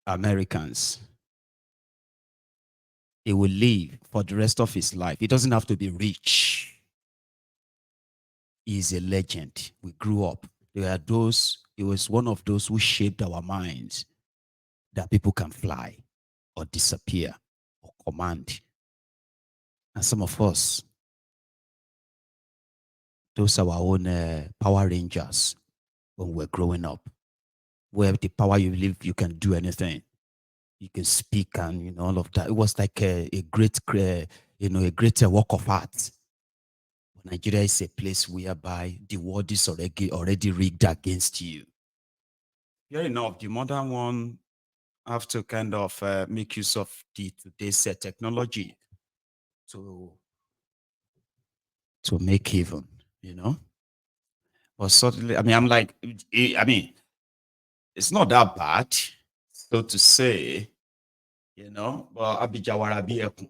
Americans, he will live for the rest of his life. He doesn't have to be rich. He is a legend. We grew up. There are those, he was one of those who shaped our minds that people can fly or disappear or command. And some of us, those are our own Power Rangers when we're growing up, where the power you live, you can do anything. You can speak and, all of that. It was like a great, a great work of art. Nigeria is a place whereby the world is already rigged against you. Fair enough, the modern one have to kind of make use of the today's technology to make even. But suddenly, I'm like, it's not that bad, so to say. But Abijawara Biekun,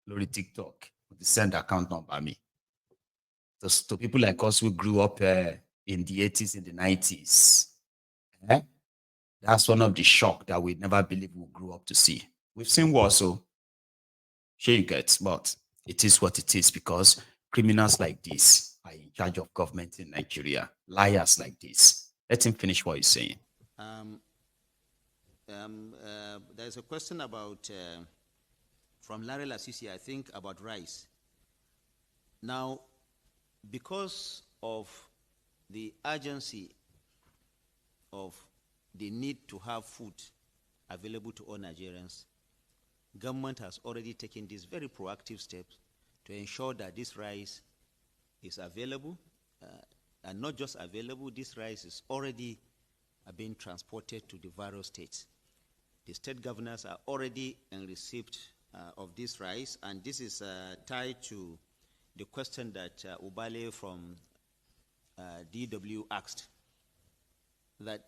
lórí TikTok, the send account number me. To people like us who grew up in the 80s, in the 90s. That's one of the shock that we never believe we'll grow up to see. We've seen worse, so sure you get, but it is what it is because criminals like this are in charge of government in Nigeria. Liars like this. Let him finish what he's saying. There's a question about, from Larry Lasisi, I think, about rice. Now, because of the urgency of the need to have food available to all Nigerians, government has already taken these very proactive steps to ensure that this rice is available, and not just available, this rice is already being transported to the various states. The state governors are already in receipt of this rice, and this is tied to the question that Ubale from DW asked, that,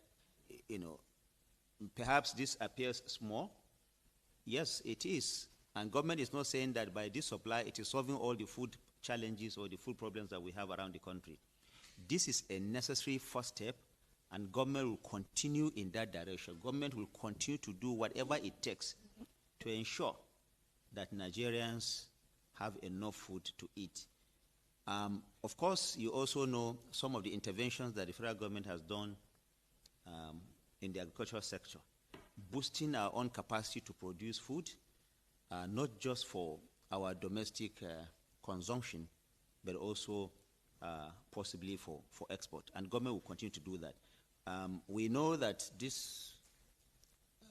perhaps this appears small. Yes, it is. And government is not saying that by this supply, it is solving all the food challenges or the food problems that we have around the country. This is a necessary first step, and government will continue in that direction. Government will continue to do whatever it takes to ensure that Nigerians have enough food to eat. Of course, you also know some of the interventions that the federal government has done in the agricultural sector, boosting our own capacity to produce food, not just for our domestic consumption, but also possibly for export. And government will continue to do that. We know that this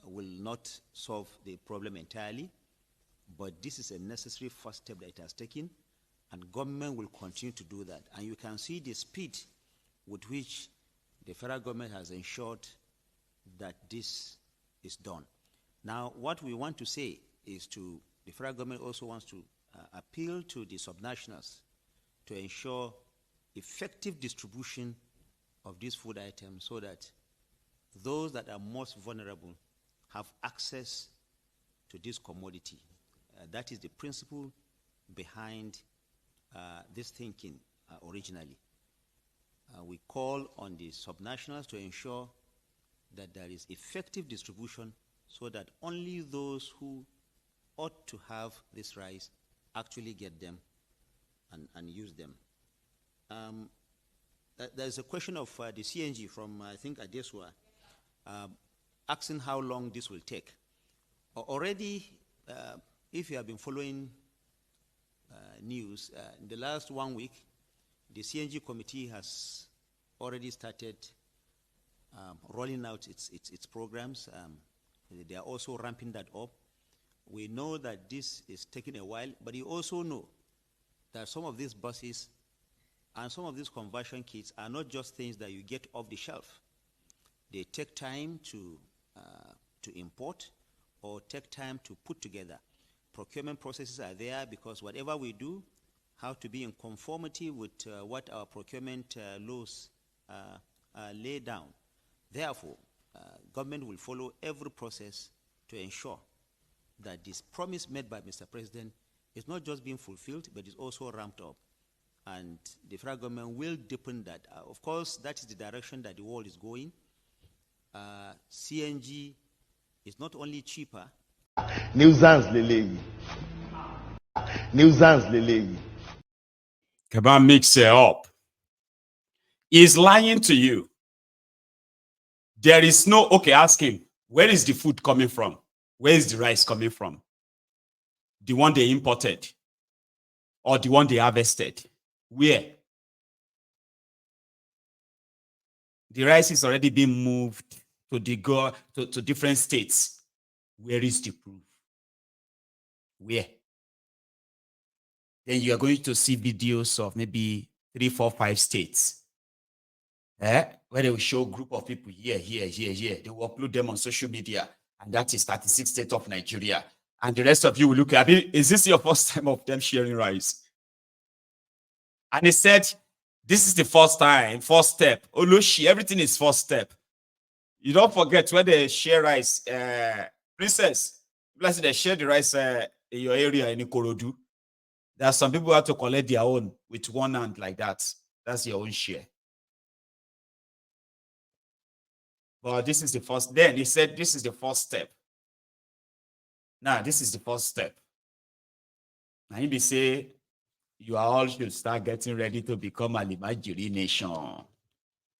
will not solve the problem entirely, but this is a necessary first step that it has taken, and government will continue to do that. And you can see the speed with which the federal government has ensured that this is done. Now, what we want to say is the federal government also wants to appeal to the subnationals to ensure effective distribution of these food items so that those that are most vulnerable have access to this commodity. That is the principle behind this thinking originally. We call on the subnationals to ensure that there is effective distribution so that only those who ought to have this rice actually get them and use them. There's a question of the CNG from, I think, Adeswa, asking how long this will take. Already, if you have been following news, in the last 1 week, the CNG committee has already started rolling out its programs. They are also ramping that up. We know that this is taking a while, but you also know that some of these buses and some of these conversion kits are not just things that you get off the shelf. They take time to import or take time to put together. Procurement processes are there because whatever we do have to be in conformity with what our procurement laws lay down. Therefore, government will follow every process to ensure that this promise made by Mr. President is not just being fulfilled, but is also ramped up. And the federal government will deepen that. Of course, that is the direction that the world is going. CNG is not only cheaper. Nuisance lele. Nuisance lele. Keba mix it up. He's lying to you. There is no, okay, ask him, where is the food coming from? Where is the rice coming from? The one they imported or the one they harvested? Where? The rice is already being moved to different states. Where is the proof? Where? Then you are going to see videos of maybe 3, 4, 5 states. Where they will show a group of people here. They will upload them on social media. And that is 36 states of Nigeria. And the rest of you will look at it. Is this your first time of them sharing rice? And he said, this is the first time, first step. Oloshi, everything is first step. You don't forget when they share rice, Princess, let's say they share the rice in your area in Ikorodu. There are some people who have to collect their own with one hand like that. That's your own share. But this is the first. Then he said, this is the first step. Now, this is the first step. Now, he be say, you all should start getting ready to become a Limajiri nation.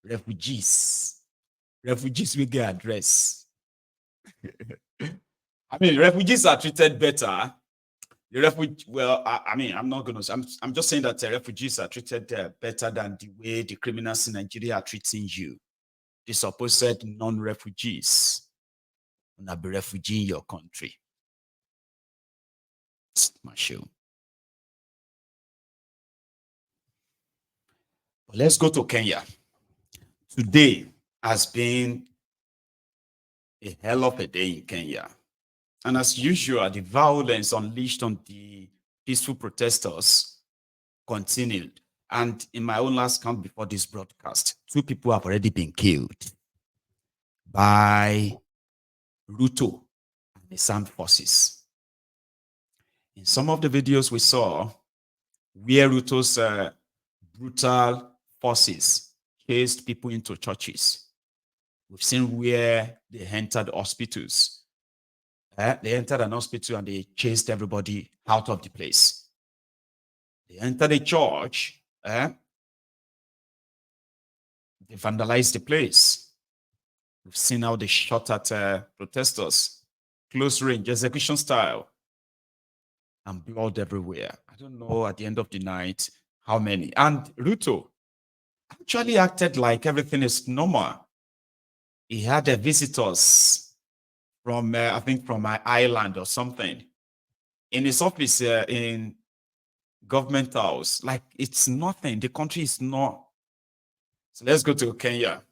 Refugees. Refugees will get address. I mean, refugees are treated better. The I'm just saying that refugees are treated better than the way the criminals in Nigeria are treating you. The supposed non-refugees will not be refugee in your country. It's my show. But let's go to Kenya. Today has been a hell of a day in Kenya. And as usual, the violence unleashed on the peaceful protesters continued. And in my own last count before this broadcast, 2 people have already been killed by Ruto and the armed forces. In some of the videos we saw, where Ruto's brutal forces chased people into churches. We've seen where they entered hospitals. They entered an hospital and they chased everybody out of the place. They entered a church. They vandalized the place. We've seen how they shot at protesters, close range, execution style, and blood everywhere. I don't know at the end of the night how many. And Ruto actually acted like everything is normal. He had visitors from, I think, from my island or something in his office in government house. Like, it's nothing. The country is not. So let's go to Kenya.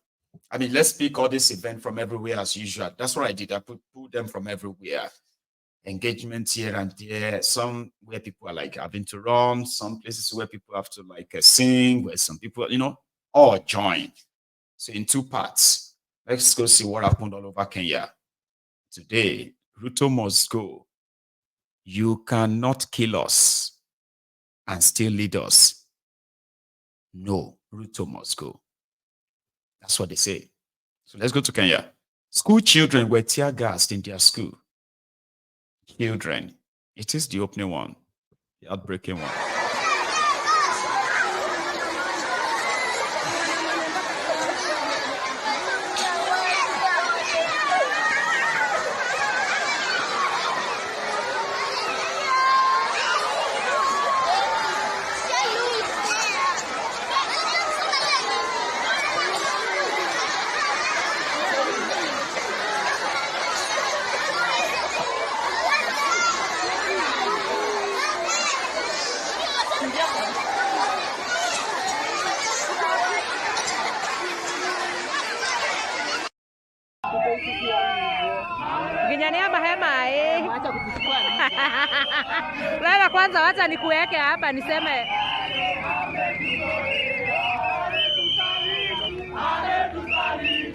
I mean, let's pick all this event from everywhere as usual. That's what I did. I put them from everywhere. Engagements here and there. Some where people are like having to run. Some places where people have to like sing. Where some people, all join. So in 2 parts. Let's go see what happened all over Kenya. Today, Ruto must go. You cannot kill us and still lead us. No, Ruto must go. That's what they say. So let's go to Kenya. School children were tear gassed in their school. Children. It is the opening one, the heartbreaking one. Ginyania mahema Lala kwanza wacha nikuweke hapa niseme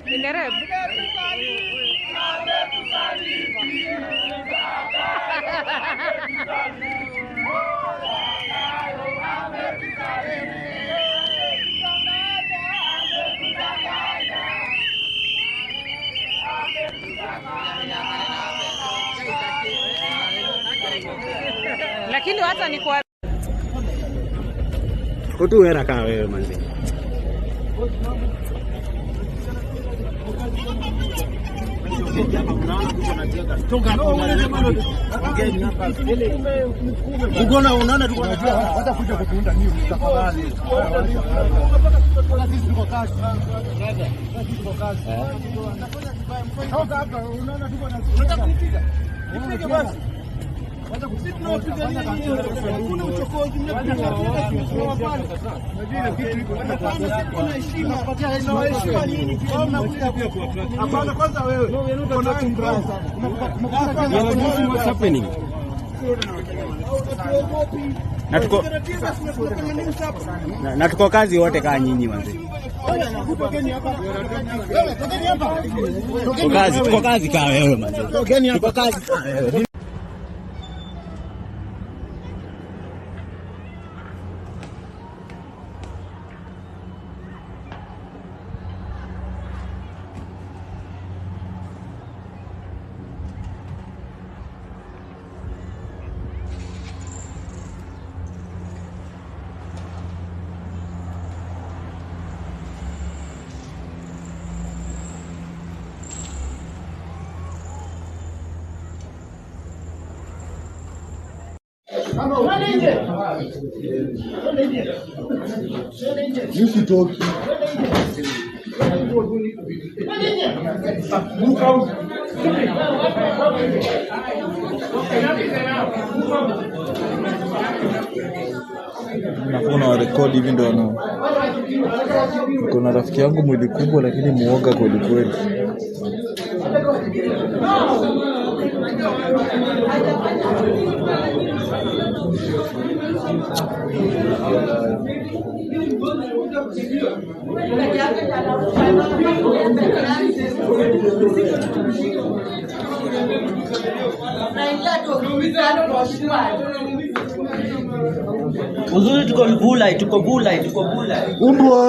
Indereb Lakini hata ni kwa Kutu era kaa wewe manzi. Ugona unaona tuko na jua hata kuja kutuunda news tafadhali. Sisi tuko kazi. Sisi tuko kazi. Toka hapa unaona tuko na unataka kupiga. Nipige basi. Wacha kupiga nini? Kuna uchokozi mnapiga pale. Unajua kitu iko kuna heshima. Kuna heshima nini? Mnakuja pia kwa attract. Hapana kwanza wewe. Uko na mbaya sana. What's happening? Na tuko kazi wote kaa nyinyi manzi. Tuko kazi kaa wewe manzi. Tuko kazi kaa wewe. You should talk. Nakuwa na rekodi hivi ndo no. Kuna rafiki yangu mwili kubwa lakini muoga kweli kweli. Uzuri tuko bulai. Umbwa.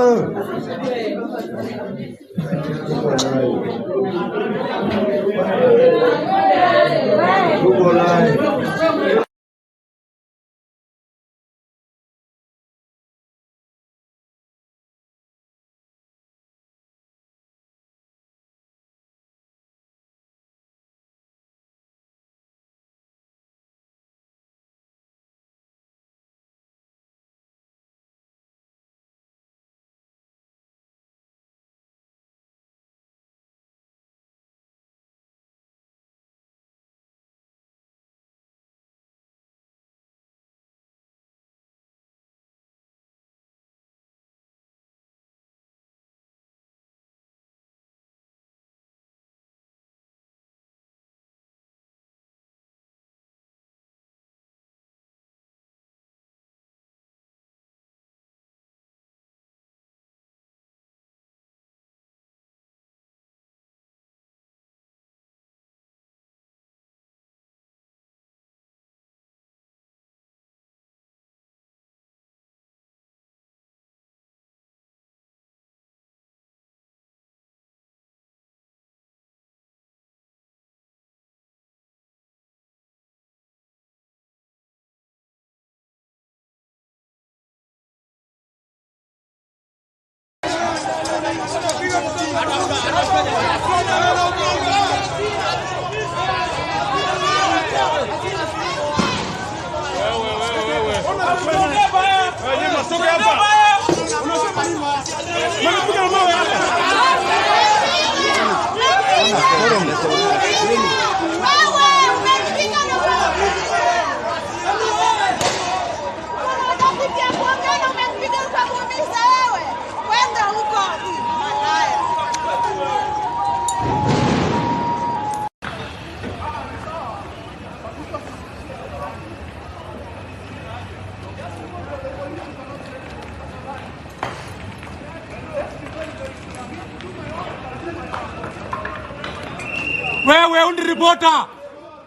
Wewe uniripota.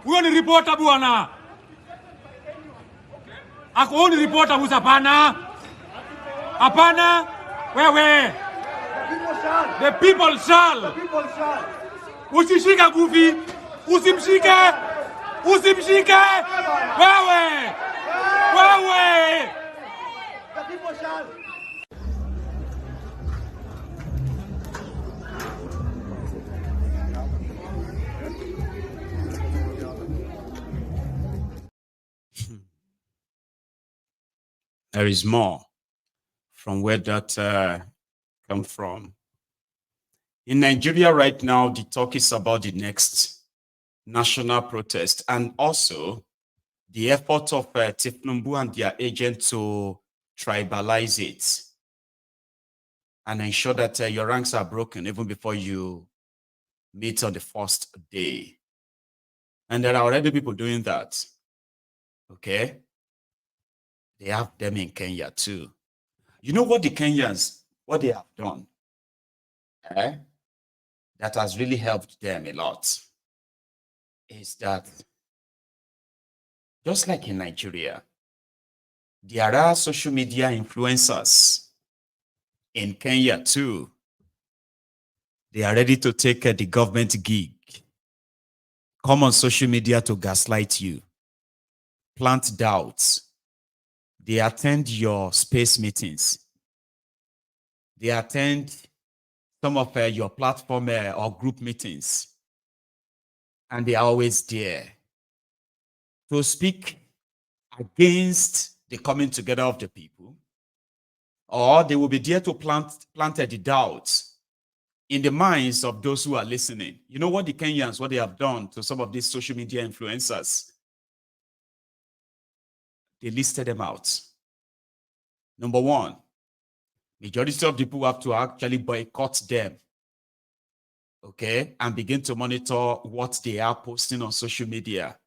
Huyo ni ripota bwana. Ako ni ripota busa hapana. Hapana. Wewe. The people shall. Usishike Goofy. Usimshike. Usimshike. Wewe. Wewe. The people shall. There is more from where that come from. In Nigeria right now, the talk is about the next national protest and also the effort of Tinubu and their agent to tribalize it and ensure that your ranks are broken even before you meet on the first day. And there are already people doing that. Okay? They have them in Kenya too. You know what the Kenyans, what they have done? That has really helped them a lot is that just like in Nigeria, there are social media influencers in Kenya too. They are ready to take the government gig, come on social media to gaslight you, plant doubts. They attend your space meetings. They attend some of your platform or group meetings. And they are always there to speak against the coming together of the people, or they will be there to plant the doubts in the minds of those who are listening. You know what the Kenyans, what they have done to some of these social media influencers? They listed them out. Number one, majority of people have to actually boycott them, okay, and begin to monitor what they are posting on social media,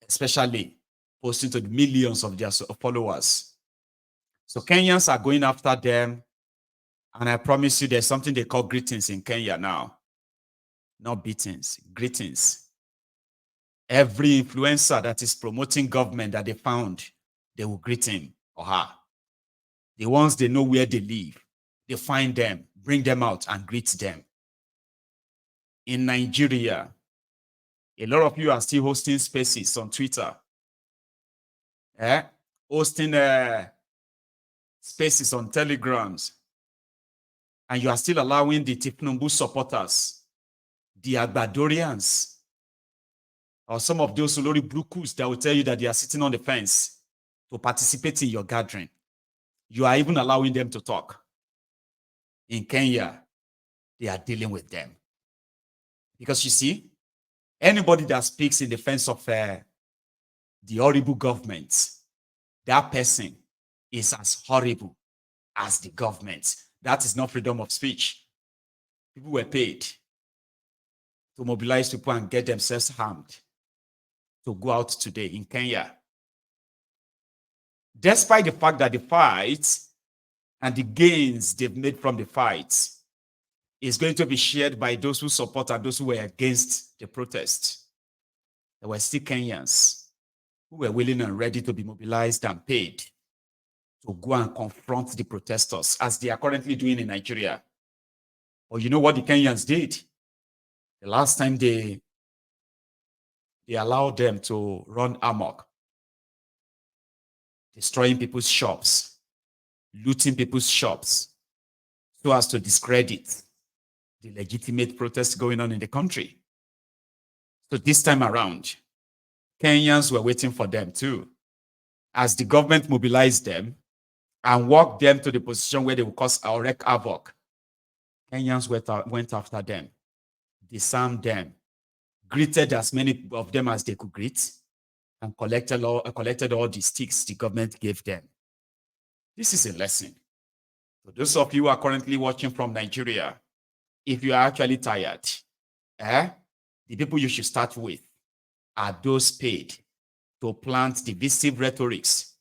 especially posting to the millions of their followers. So Kenyans are going after them, and I promise you there's something they call greetings in Kenya now. Not beatings, greetings. Every influencer that is promoting government that they found, they will greet him or her. The ones they know where they live, they find them, bring them out and greet them. In Nigeria, a lot of you are still hosting spaces on Twitter. Hosting spaces on Telegrams. And you are still allowing the Tinubu supporters, the Agbadorians, or some of those Olori Brukus that will tell you that they are sitting on the fence to participate in your gathering. You are even allowing them to talk. In Kenya, they are dealing with them. Because you see, anybody that speaks in defense of the horrible government, that person is as horrible as the government. That is not freedom of speech. People were paid to mobilize people and get themselves harmed to go out today in Kenya. Despite the fact that the fight and the gains they've made from the fight is going to be shared by those who support and those who were against the protest, there were still Kenyans who were willing and ready to be mobilized and paid to go and confront the protesters, as they are currently doing in Nigeria. Or you know what the Kenyans did? The last time they allowed them to run amok, destroying people's shops, looting people's shops, so as to discredit the legitimate protests going on in the country. So this time around, Kenyans were waiting for them too, as the government mobilized them and walked them to the position where they would cause or wreak havoc. Kenyans went after them, disarmed them, greeted as many of them as they could greet, and collected all the sticks the government gave them. This is a lesson. For those of you who are currently watching from Nigeria, if you are actually tired, the people you should start with are those paid to plant divisive rhetorics.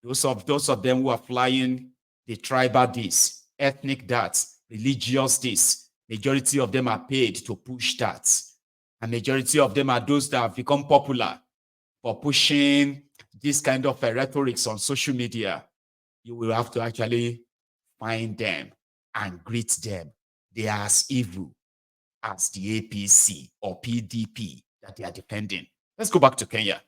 Those of them who are flying the tribal this, ethnic that, religious this. Majority of them are paid to push that. And majority of them are those that have become popular for pushing this kind of rhetorics on social media. You will have to actually find them and greet them. They are as evil as the APC or PDP that they are defending. Let's go back to Kenya.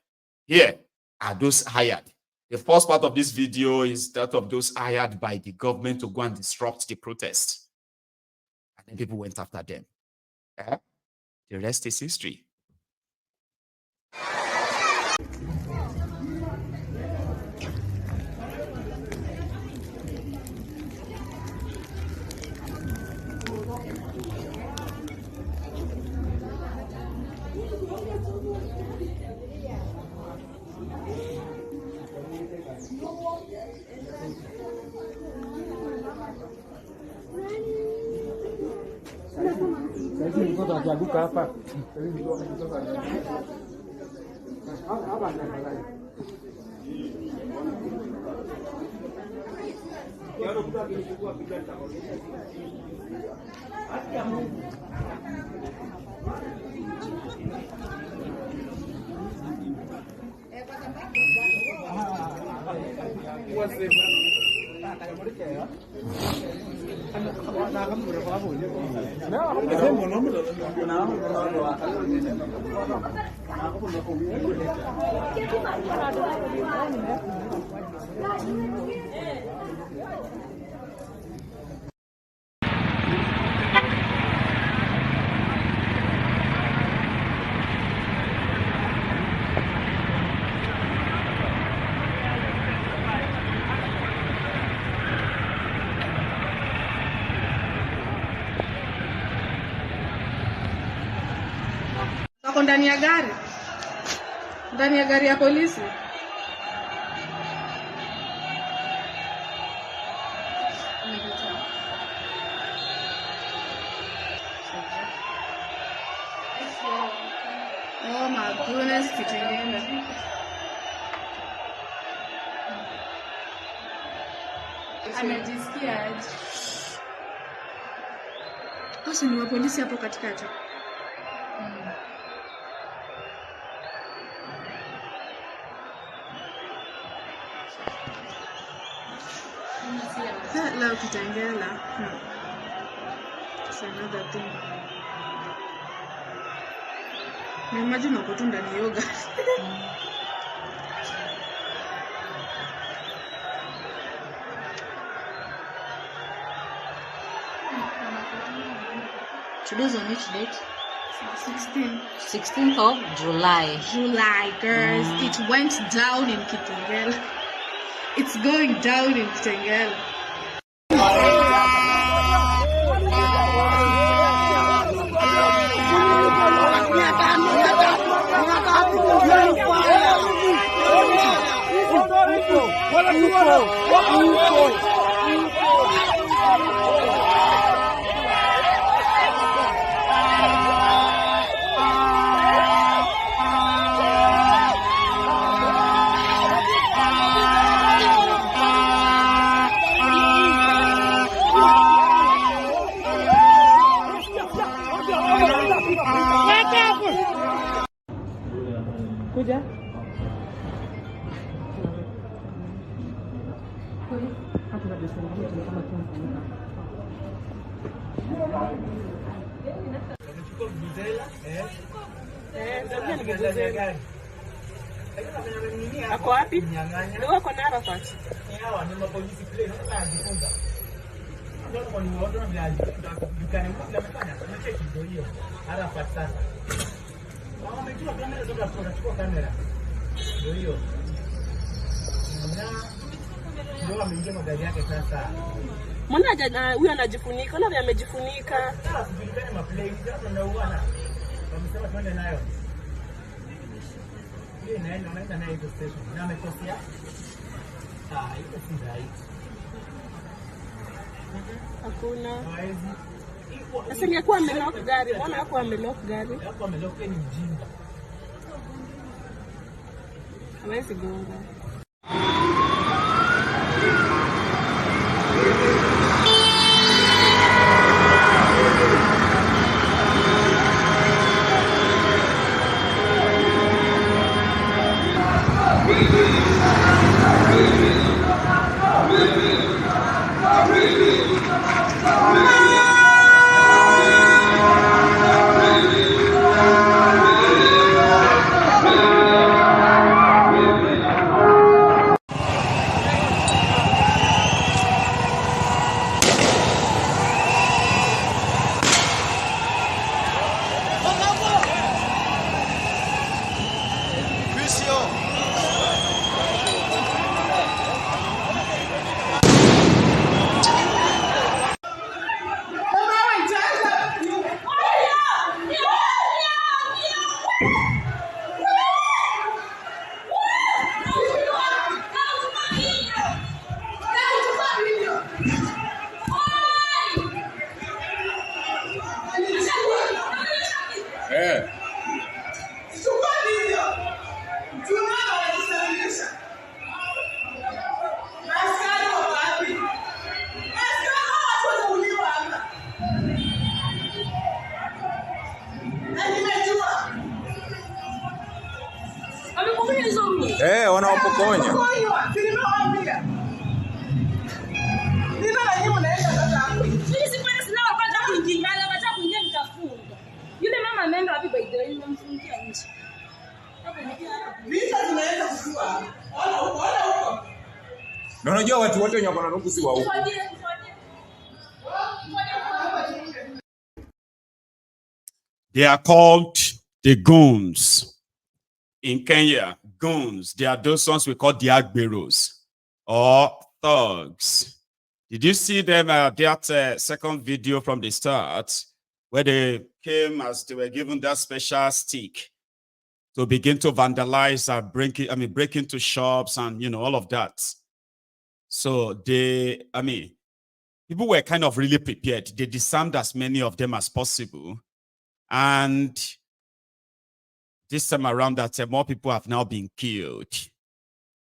Here are those hired. The first part of this video is that of those hired by the government to go and disrupt the protest. And then people went after them. The rest is history. Wako ndani ya gari ya polisi. Oh my goodness, kitengela. Amejisikia aje? Basi ni wa polisi hapo katikati. Leo kitengela. It's another thing. Imagine uko tu ndani yoga. Today's on which date? 16th of July. July, girls. It went down in Kitengela. It's going down in Kitengela. Kuja. Ako wapi? Ndio wako na Arafat. Hawa ni mapolisi kule sasa anajifunza. Ndio kwa ni watu wanaje dukani mmoja amefanya. Tunacheki ndio hiyo. Arafat sasa. Mama amechukua kamera zote hapo, anachukua kamera. Ndio hiyo. Ndio ameingia magari yake sasa. Mbona huyu anajifunika? Na vile amejifunika. Sasa tujulikane maplay sasa ndio uana. Wamesema twende nayo. Yeye naenda nayo hiyo station. Na amekosea. Hiyo si right. Hakuna. Sasa ingekuwa amelock gari. Mbona hakuwa amelock gari? Hapo amelock ni mjinga. Hawezi gonga. Wanawapokonya. Yule mama ameenda wapi by the way? Nimemfungia nje. Na unajua watu wote wenye wako na rungu si wa huko. They are called the goons. In Kenya, goons, they are those ones we call the agberos or thugs. Did you see them that second video from the start where they came as they were given that special stick to begin to vandalize and break into shops and, you know, all of that. So people were kind of really prepared. They disarmed as many of them as possible. And this time around, that more people have now been killed.